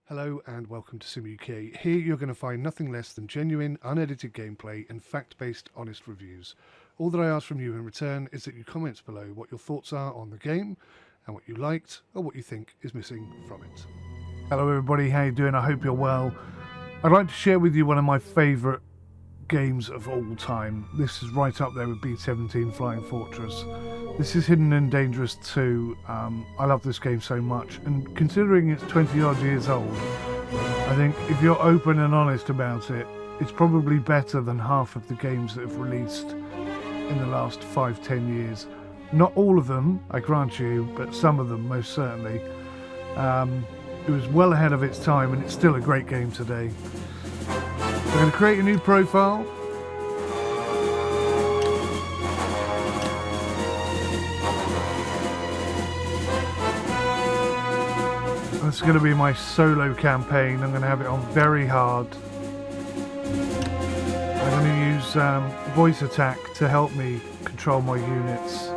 Hello and welcome to 𝘎𝘢. Here you're going to find nothing less than genuine, unedited gameplay and fact-based, honest reviews. All that I ask from you in return is that you comment below what your thoughts are on the game and what you liked or what you think is missing from it. Hello everybody, how you doing? I hope you're well. I'd like to share with you one of my favourite games of all time. This is right up there with B-17 Flying Fortress. This is Hidden and Dangerous 2. I love this game so much, and considering it's 20 odd years old, I think if you're open and honest about it, it's probably better than half of the games that have released in the last 5-10 years. Not all of them, I grant you, but some of them most certainly. It was well ahead of its time, and it's still a great game today. We're going to create a new profile. This is going to be my solo campaign. I'm going to have it on very hard. I'm going to use voice attack to help me control my units.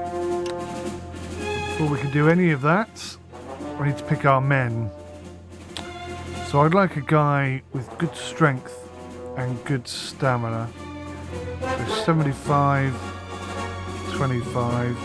Before we can do any of that, we need to pick our men. So I'd like a guy with good strength and good stamina. So 75, 25.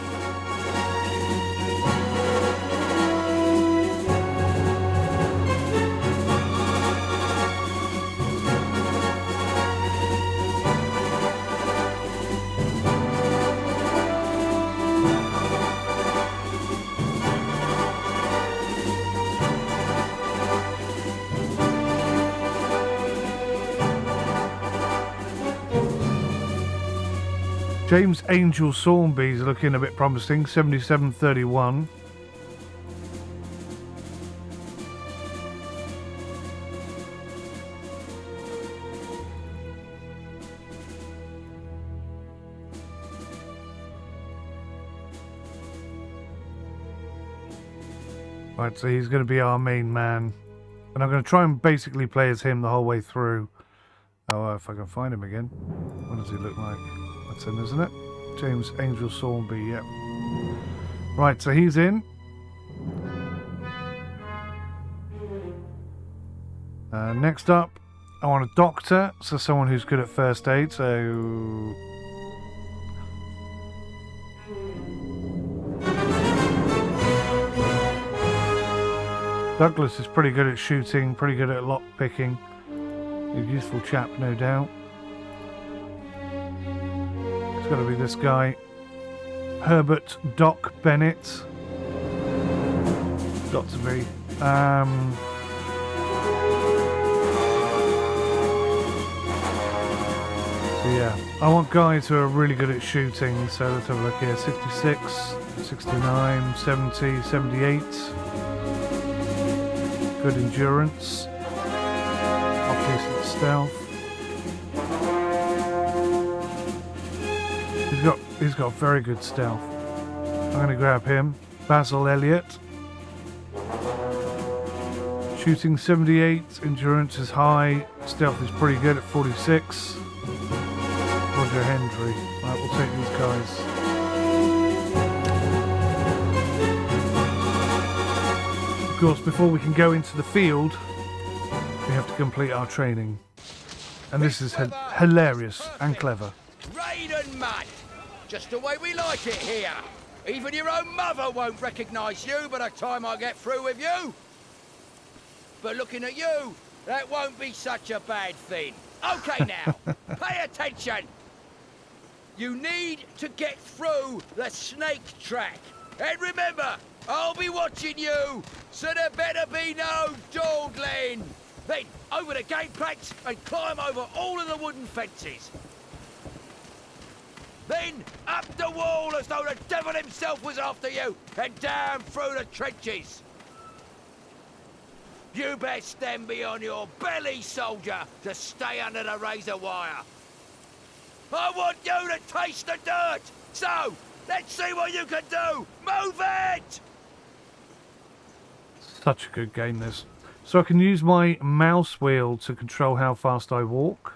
𝘧𝘢𝘐𝘆 𝘠𝘪𝘮 is looking a bit promising, 77-31. Right, so he's going to be our main man. And I'm going to try and basically play as him the whole way through. Oh, if I can find him again. What does he look like? That's him, isn't it? 𝘧𝘢𝘐𝘆 𝘠𝘪𝘮, yep. Right, so he's in. Next up, I want a doctor, so someone who's good at first aid, so... Douglas is pretty good at shooting, pretty good at lock picking. A useful chap, no doubt. It's got to be this guy, Herbert Doc Bennett. Got to be. So yeah, I want guys who are really good at shooting. So let's have a look here: 66, 69, 70, 78. Good endurance. Decent stealth. He's got very good stealth. I'm going to grab him. Basil Elliott. Shooting 78. Endurance is high. Stealth is pretty good at 46. Roger Hendry. Right, we'll take these guys. Of course, before we can go into the field, we have to complete our training. And this is hilarious and clever. Rain and mud. Just the way we like it here. Even your own mother won't recognise you by the time I get through with you. But looking at you, that won't be such a bad thing. Okay now, pay attention. You need to get through the snake track. And remember, I'll be watching you, so there better be no dawdling. Then over the gate planks and climb over all of the wooden fences. Then up the wall as though the devil himself was after you, and down through the trenches. You best stand me on your belly, soldier, to stay under the razor wire. I want you to taste the dirt, so let's see what you can do. Move it! Such a good game, this. So I can use my mouse wheel to control how fast I walk.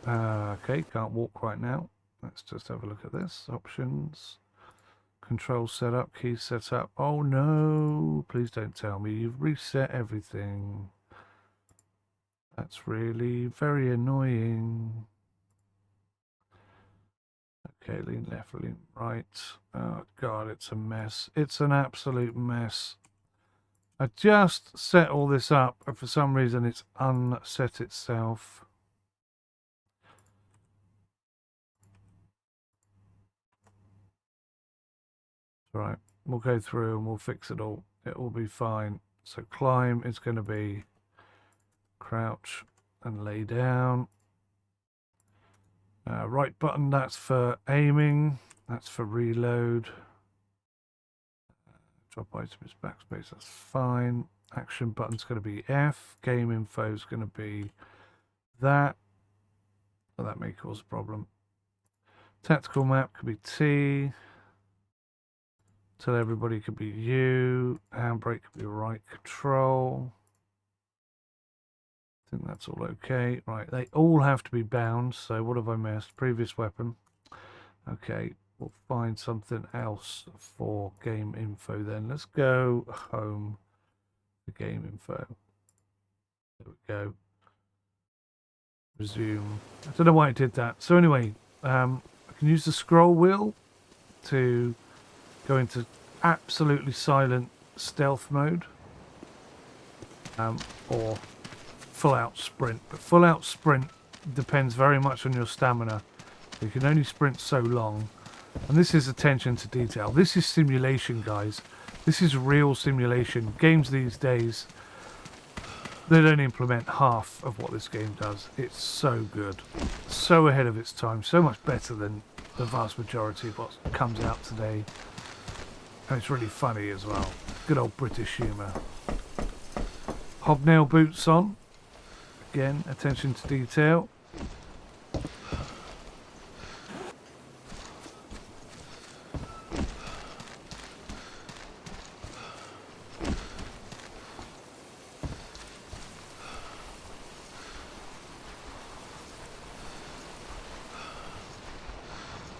Okay, can't walk right now. Let's just have a look at this. Options. Control setup, key setup. Oh no, please don't tell me you've reset everything. That's really very annoying. Okay, lean left, lean right. Oh God, it's a mess. It's an absolute mess. I just set all this up, and for some reason it's unset itself. Right, we'll go through and we'll fix it all. It will be fine. So climb is going to be crouch and lay down. Right button, that's for aiming. That's for reload. Drop item is backspace, that's fine. Action button's going to be F. Game info is going to be that. Well, that may cause a problem. Tactical map could be T. Tell everybody could be U. Handbrake could be right control. I think that's all okay. Right, they all have to be bound. So what have I missed? Previous weapon. Okay, we'll find something else for game info then. Let's go home for game info. There we go. Resume. I don't know why I did that. So anyway, I can use the scroll wheel to go into absolutely silent stealth mode, or full out sprint. But full out sprint depends very much on your stamina. You can only sprint so long, and this is attention to detail. This is simulation, guys. This is real simulation. Games these days, they don't implement half of what this game does. It's so good, so ahead of its time, so much better than the vast majority of what comes out today. And it's really funny as well. Good old British humour. Hobnail boots on. Again, attention to detail.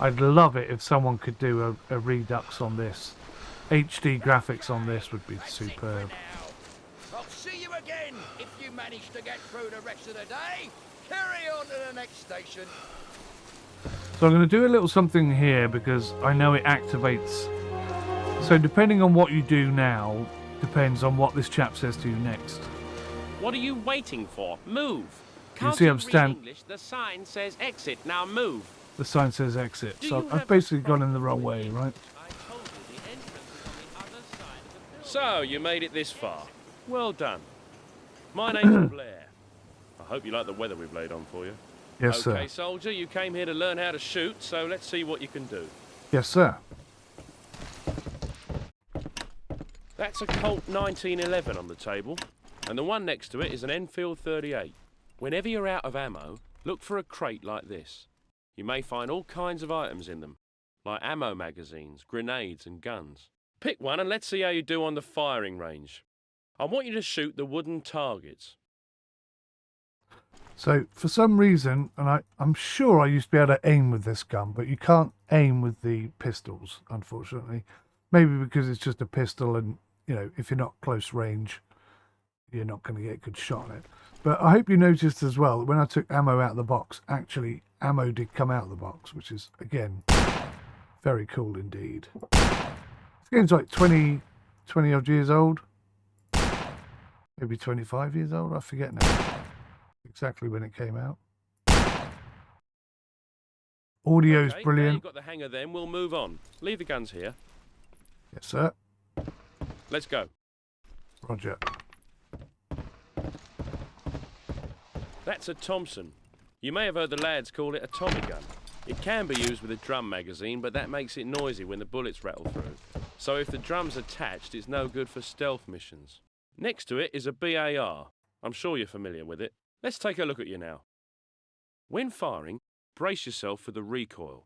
I'd love it if someone could do a redux on this. HD graphics on this would be superb. I'll see you again if you manage to get through the rest of the day. Carry on to the next station. So I'm going to do a little something here because I know it activates. So depending on what you do now, depends on what this chap says to you next. What are you waiting for? Move. You see I'm standing. English? The sign says exit. Now move. The sign says exit. So I've basically gone in the wrong way, right? So, you made it this far. Well done. My name's Blair. I hope you like the weather we've laid on for you. Yes, sir. Okay, soldier, you came here to learn how to shoot, so let's see what you can do. Yes, sir. That's a Colt 1911 on the table, and the one next to it is an Enfield 38. Whenever you're out of ammo, look for a crate like this. You may find all kinds of items in them, like ammo magazines, grenades and guns. Pick one and let's see how you do on the firing range. I want you to shoot the wooden targets. So, for some reason, and I'm sure I used to be able to aim with this gun, but you can't aim with the pistols, unfortunately. Maybe because it's just a pistol and, you know, if you're not close range, you're not going to get a good shot at it. But I hope you noticed as well, that when I took ammo out of the box, actually, ammo did come out of the box, which is, again, very cool indeed. This game's like 20 odd years old. Maybe 25 years old, I forget now. Exactly when it came out. Audio's okay, brilliant. Now you've got the hang of them, we'll move on. Leave the guns here. Yes, sir. Let's go. Roger. That's a Thompson. You may have heard the lads call it a Tommy gun. It can be used with a drum magazine, but that makes it noisy when the bullets rattle through. So if the drum's attached, it's no good for stealth missions. Next to it is a BAR. I'm sure you're familiar with it. Let's take a look at you now. When firing, brace yourself for the recoil.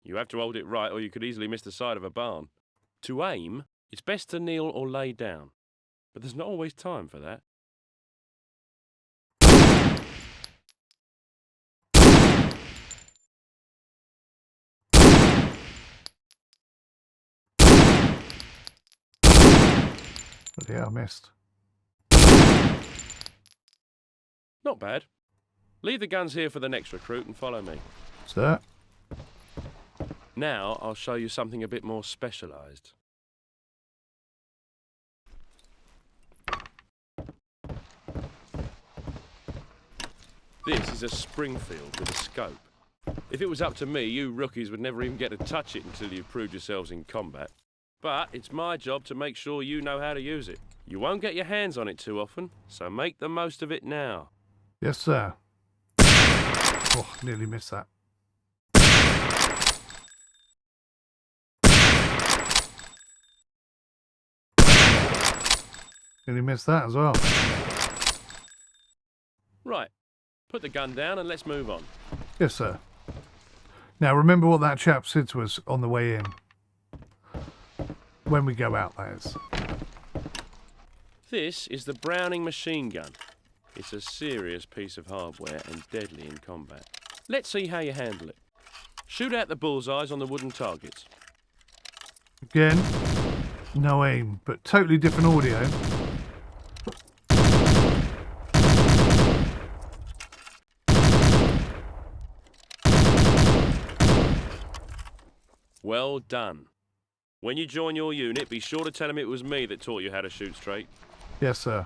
You have to hold it right or you could easily miss the side of a barn. To aim, it's best to kneel or lay down, but there's not always time for that. But yeah, I missed. Not bad. Leave the guns here for the next recruit and follow me. Sir. Now I'll show you something a bit more specialised. This is a Springfield with a scope. If it was up to me, you rookies would never even get to touch it until you proved yourselves in combat. But it's my job to make sure you know how to use it. You won't get your hands on it too often, so make the most of it now. Yes, sir. Oh, nearly missed that. Nearly missed that as well. Right. Put the gun down and let's move on. Yes, sir. Now, remember what that chap said to us on the way in. When we go out, that is. This is the Browning machine gun. It's a serious piece of hardware and deadly in combat. Let's see how you handle it. Shoot out the bullseyes on the wooden targets. Again, no aim, but totally different audio. Well done. When you join your unit, be sure to tell him it was me that taught you how to shoot straight. Yes, sir.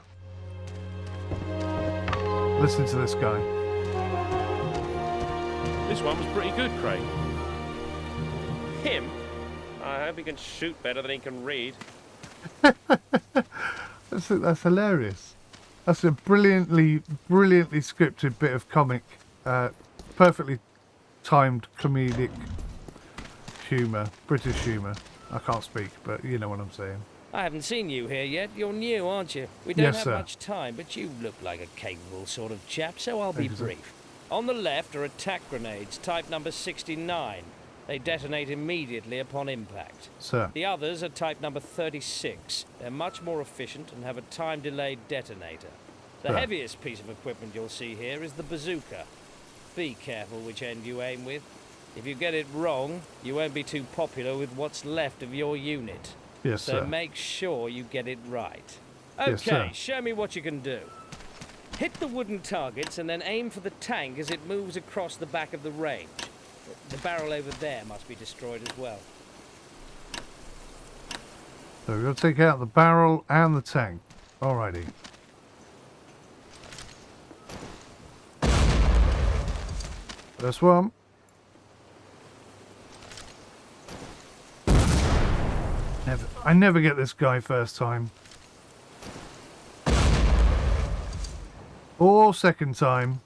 Listen to this guy. This one was pretty good, Craig. Him? I hope he can shoot better than he can read. That's hilarious. That's a brilliantly scripted bit of comic, perfectly timed comedic humour, British humour. I can't speak, but you know what I'm saying. I haven't seen you here yet. You're new, aren't you? We don't Yes, have sir. much time, but you look like a capable sort of chap, so I'll be Thank you, sir. brief. On the left are attack grenades, type number 69. They detonate immediately upon impact. Sir. The others are type number 36. They're much more efficient and have a time-delayed detonator. The Sir. heaviest piece of equipment you'll see here is the bazooka. Be careful which end you aim with. If you get it wrong, you won't be too popular with what's left of your unit. Yes, So sir. make sure you get it right. Yes, sir. Okay, show me what you can do. Hit the wooden targets and then aim for the tank as it moves across the back of the range. The barrel over there must be destroyed as well. So we're going to take out the barrel and the tank. Alrighty. First one. I never get this guy first time. Or second time.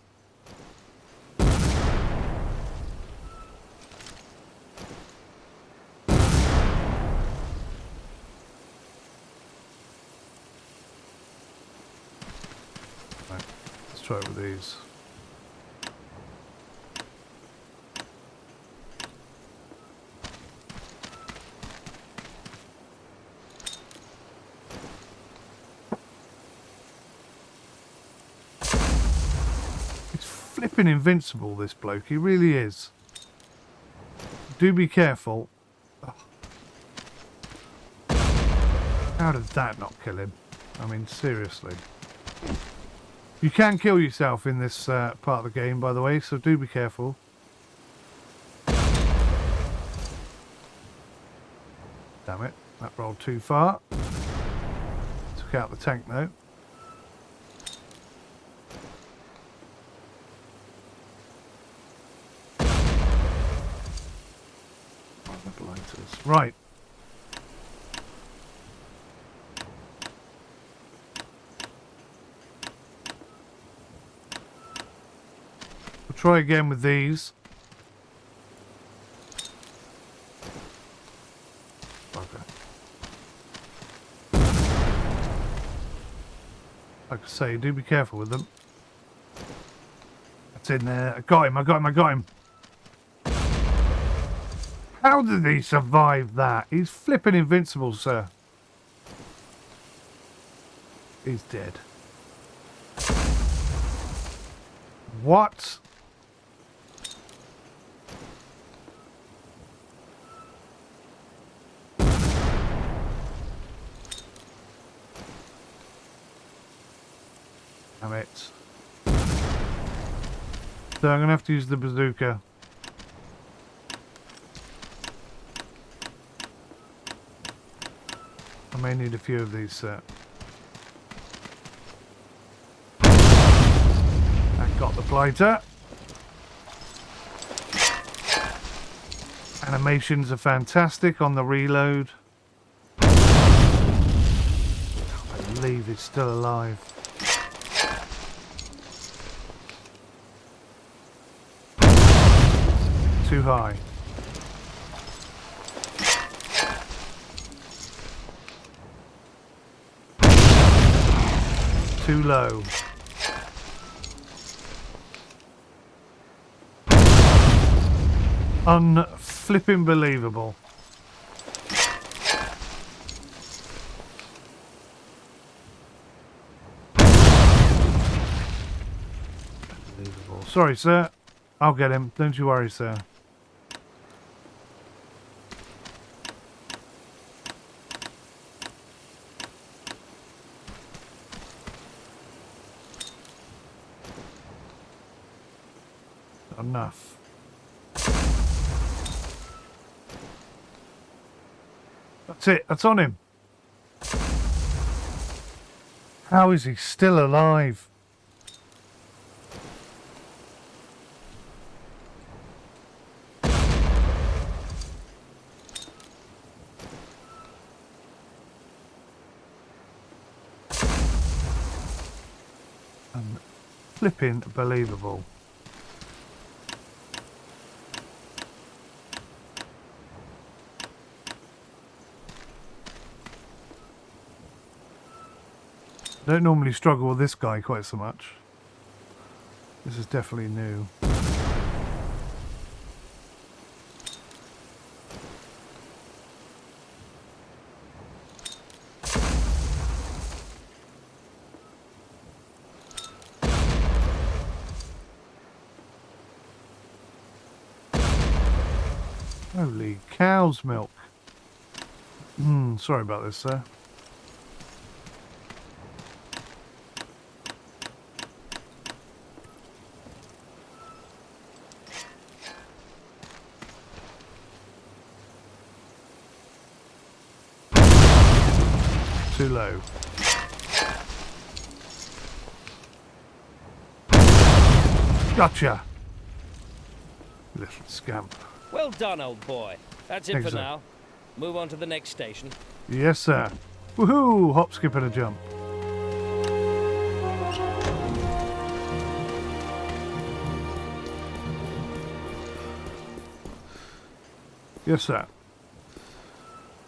Right, let's try it with these. Flipping invincible, this bloke. He really is. Do be careful. Oh. How did that not kill him? I mean, seriously. You can kill yourself in this part of the game, by the way, so do be careful. Damn it. That rolled too far. Took out the tank, though. Right. We'll try again with these. Okay. Like I say, do be careful with them. That's in there. I got him. How did he survive that? He's flipping invincible, sir. He's dead. What? Damn it. So I'm going to have to use the bazooka. I may need a few of these, sir. I got the blighter. Animations are fantastic on the reload. I can't believe it's still alive. Too high. Too low. Unflipping believable. Unbelievable. Sorry, sir. I'll get him. Don't you worry, sir. Enough. That's it. That's on him. How is he still alive? Flipping believable. I don't normally struggle with this guy quite so much. This is definitely new. Holy cow's milk. Sorry about this, sir. Too low. Gotcha! Little scamp. Well done, old boy. That's it Thanks, for sir. now. Move on to the next station. Yes, sir. Woohoo! Hop, skip, and a jump. Yes, sir.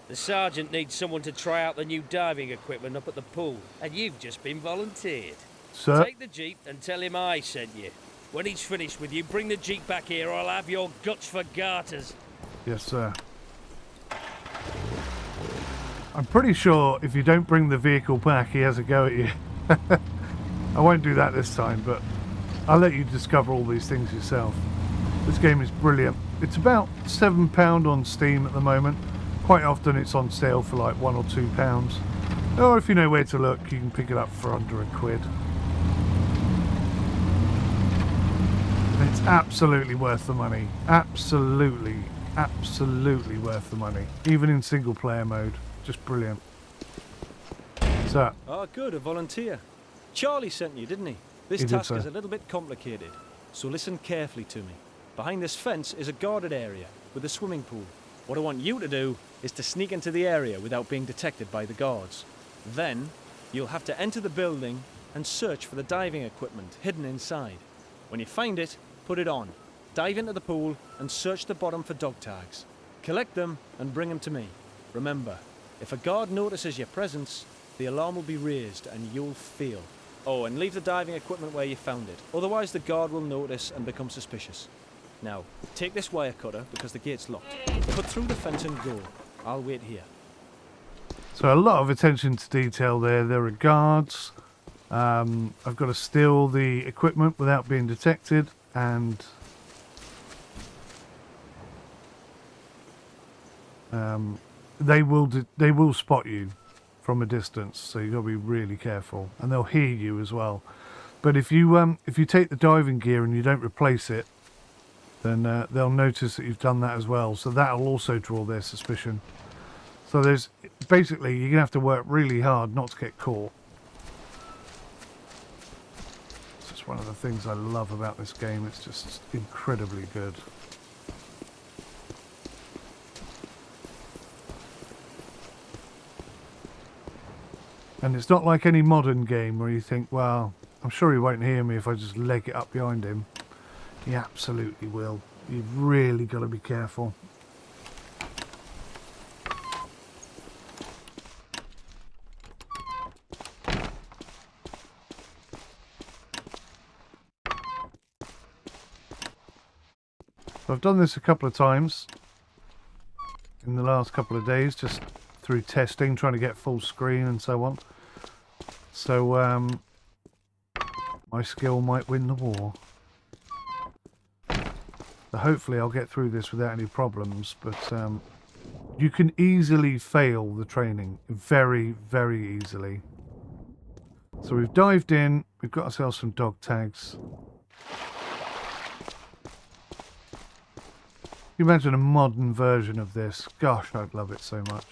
The sergeant needs someone to try out the new diving equipment up at the pool, and you've just been volunteered. Sir? Take the jeep and tell him I sent you. When he's finished with you, bring the jeep back here or I'll have your guts for garters. Yes, sir. I'm pretty sure if you don't bring the vehicle back, he has a go at you. I won't do that this time, but I'll let you discover all these things yourself. This game is brilliant. It's about £7 on Steam at the moment. Quite often it's on sale for like £1 or £2. Or if you know where to look, you can pick it up for under £1. And it's absolutely worth the money. Absolutely worth the money. Even in single player mode. Just brilliant. So, Oh, good, a volunteer. Charlie sent you, didn't he? This He did, task sir. is a little bit complicated, so listen carefully to me. Behind this fence is a guarded area with a swimming pool. What I want you to do is to sneak into the area without being detected by the guards. Then, you'll have to enter the building and search for the diving equipment hidden inside. When you find it, put it on. Dive into the pool and search the bottom for dog tags. Collect them and bring them to me. Remember, if a guard notices your presence, the alarm will be raised and you'll feel. Oh, and leave the diving equipment where you found it. Otherwise the guard will notice and become suspicious. Now, take this wire cutter because the gate's locked. Cut through the fence and go. I'll wait here. so a lot of attention to detail there. There are guards. I've got to steal the equipment without being detected, and they will spot you from a distance, so you've got to be really careful, and they'll hear you as well. But if you take the diving gear and you don't replace it, then they'll notice that you've done that as well. So that'll also draw their suspicion. So there's basically, you're gonna have to work really hard not to get caught. It's just one of the things I love about this game. It's just incredibly good. And it's not like any modern game where you think, well, I'm sure he won't hear me if I just leg it up behind him. He absolutely will. You've really got to be careful. So I've done this a couple of times in the last couple of days, just through testing, trying to get full screen and so on. So my skill might win the war. So hopefully I'll get through this without any problems, but you can easily fail the training. Very, very easily. So we've dived in, we've got ourselves some dog tags. Can you imagine a modern version of this? Gosh, I'd love it so much.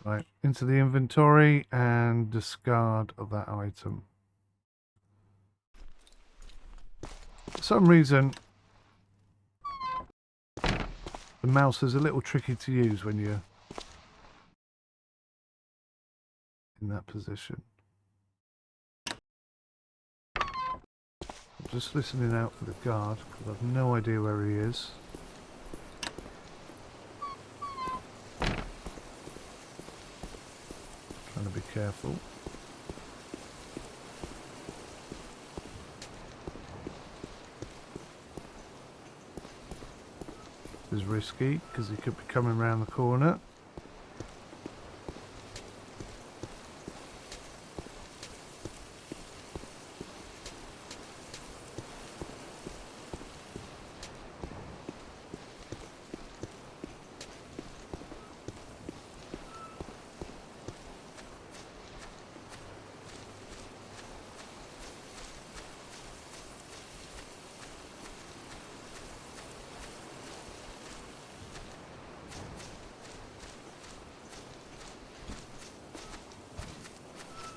Right, into the inventory and discard of that item. For some reason, the mouse is a little tricky to use when you're in that position. I'm just listening out for the guard because I've no idea where he is. Trying to be careful. This is risky because he could be coming around the corner.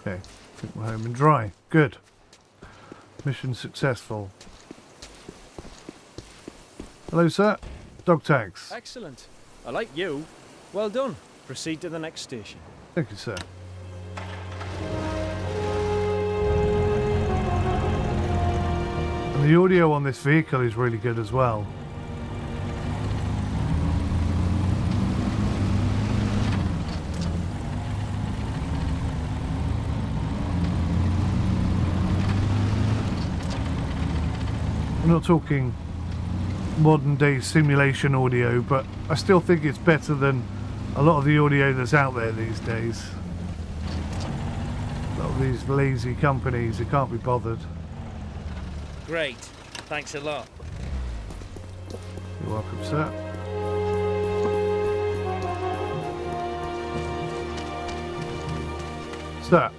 Okay, I think we're home and dry. Good. Mission successful. Hello, sir. Dog tags. Excellent. I like you. Well done. Proceed to the next station. Thank you, sir. And the audio on this vehicle is really good as well. I'm not talking modern day simulation audio, but I still think it's better than a lot of the audio that's out there these days. A lot of these lazy companies who can't be bothered. Great. Thanks a lot. You're welcome, sir. Sir,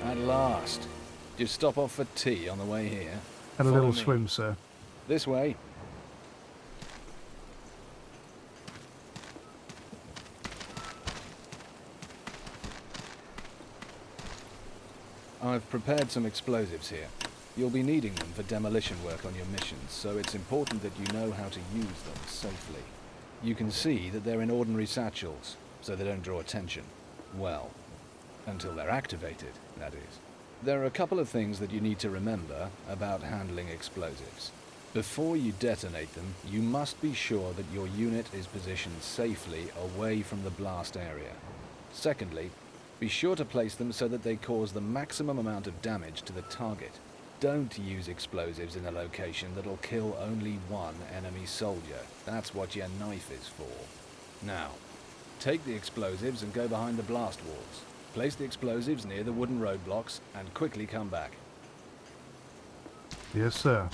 At last. Did you stop off for tea on the way here? had a Follow little me. swim, sir. This way. I've prepared some explosives here. You'll be needing them for demolition work on your missions, so it's important that you know how to use them safely. You can see that they're in ordinary satchels, so they don't draw attention. Well, until they're activated, that is. There are a couple of things that you need to remember about handling explosives. Before you detonate them, you must be sure that your unit is positioned safely away from the blast area. Secondly, be sure to place them so that they cause the maximum amount of damage to the target. Don't use explosives in a location that'll kill only one enemy soldier. That's what your knife is for. Now, take the explosives and go behind the blast walls. Place the explosives near the wooden roadblocks and quickly come back. Yes, sir.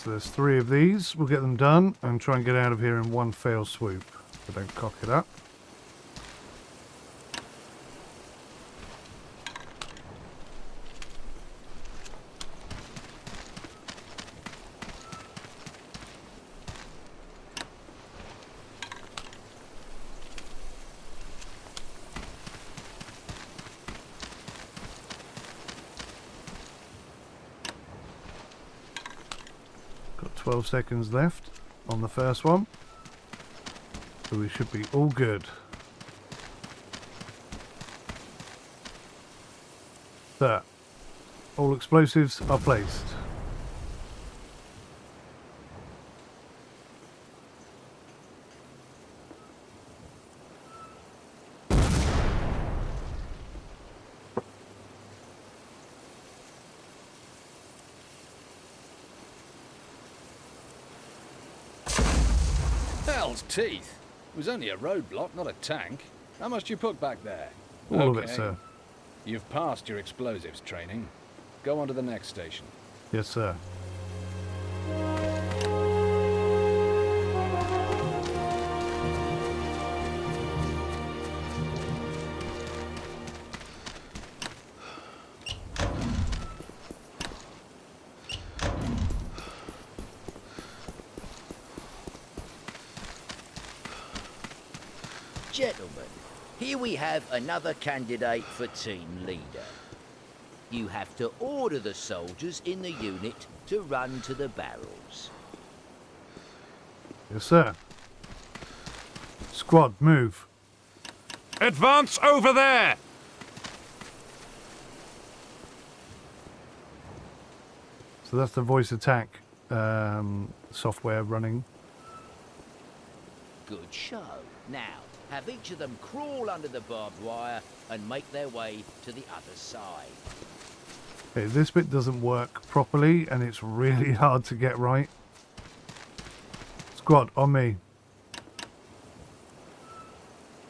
So there's 3 of these. We'll get them done and try and get out of here in one fell swoop. So don't cock it up. Got 12 seconds left on the first one. So we should be all good. So, all explosives are placed. Hell's teeth! It was only a roadblock, not a tank. How much do you put back there? All of it, sir. You've passed your explosives training. Go on to the next station. Yes, sir. Gentlemen, here we have another candidate for team leader. You have to order the soldiers in the unit to run to the barrels. Yes, sir. Squad, move. Advance over there! So that's the voice attack software running. Good show. Now, have each of them crawl under the barbed wire and make their way to the other side. Okay, this bit doesn't work properly and it's really hard to get right. Squad, on me.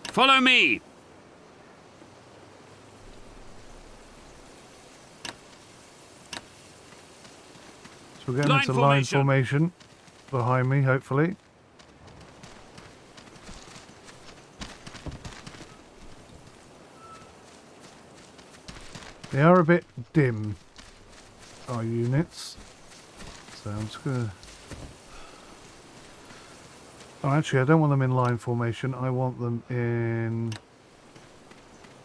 Follow me! So we're going into line formation behind me, hopefully. They are a bit dim, our units. So I'm just going to... Oh, actually, I don't want them in line formation. I want them in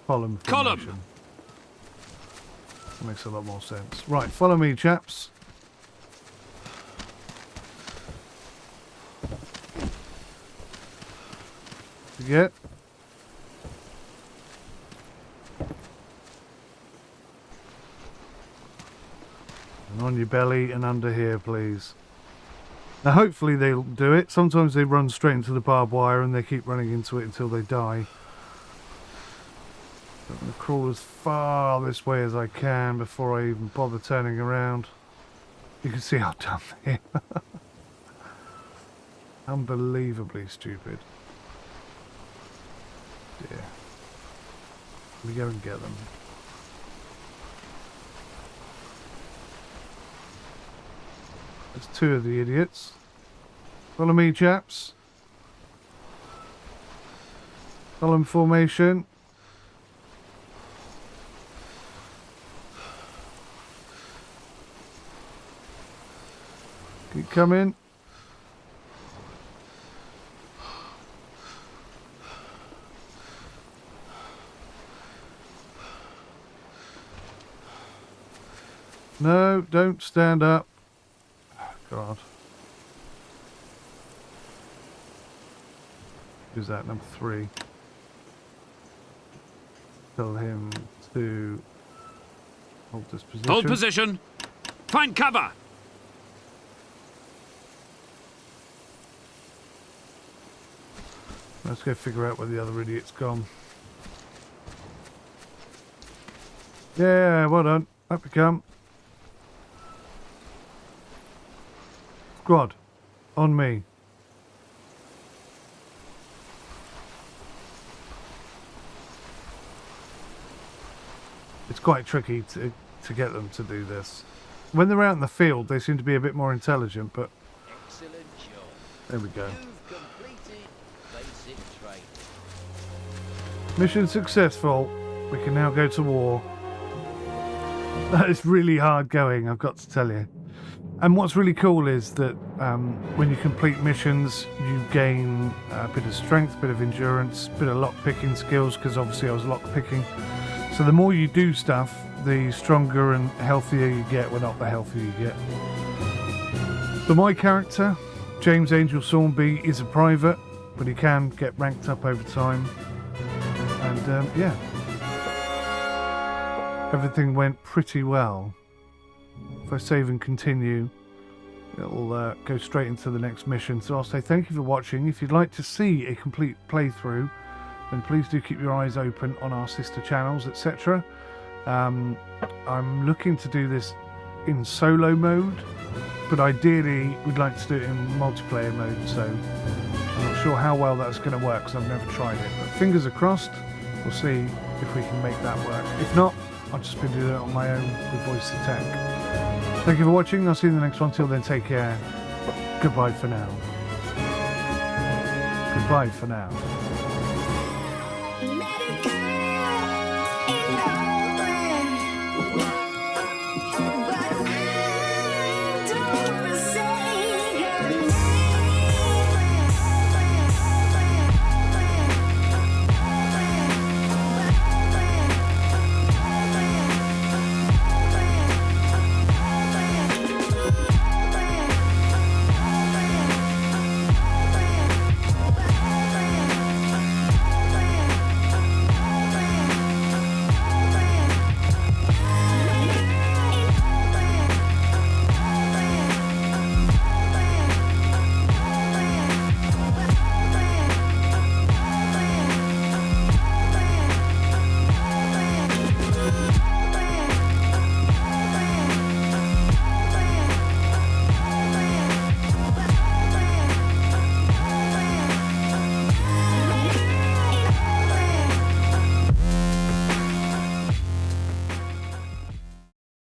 column formation. Column! That makes a lot more sense. Right, follow me, chaps. Get. And on your belly and under here, please. Now, hopefully they'll do it. Sometimes they run straight into the barbed wire and they keep running into it until they die. I'm going to crawl as far this way as I can before I even bother turning around. You can see how dumb they are. Unbelievably stupid. Dear. Let me go and get them. There's 2 of the idiots. Follow me, chaps. Column formation. Keep coming. No, don't stand up. God. Who's that? Number 3. Tell him to hold this position. Hold position! Find cover! Let's go figure out where the other idiot's gone. Yeah, well done. Up you come. Squad, on me. It's quite tricky to get them to do this. When they're out in the field, they seem to be a bit more intelligent, but Excellent job. there we go. You've completed basic training. Mission successful. We can now go to war. That is really hard going, I've got to tell you. And what's really cool is that when you complete missions, you gain a bit of strength, a bit of endurance, a bit of lock-picking skills, because obviously I was lock-picking. So the more you do stuff, the stronger and healthier you get. Well, not the healthier you get. But my character, James Angel 𝘎𝘢𝘐, is a private, but he can get ranked up over time. And yeah, everything went pretty well. If I save and continue, it'll go straight into the next mission. So I'll say thank you for watching. If you'd like to see a complete playthrough, then please do keep your eyes open on our sister channels, etc. I'm looking to do this in solo mode, but ideally we'd like to do it in multiplayer mode, so I'm not sure how well that's going to work because I've never tried it, but fingers are crossed. We'll see if we can make that work. If not, I'll just be doing it on my own with voice to tech. Thank you for watching. I'll see you in the next one. Till then, take care. Goodbye for now. Goodbye for now.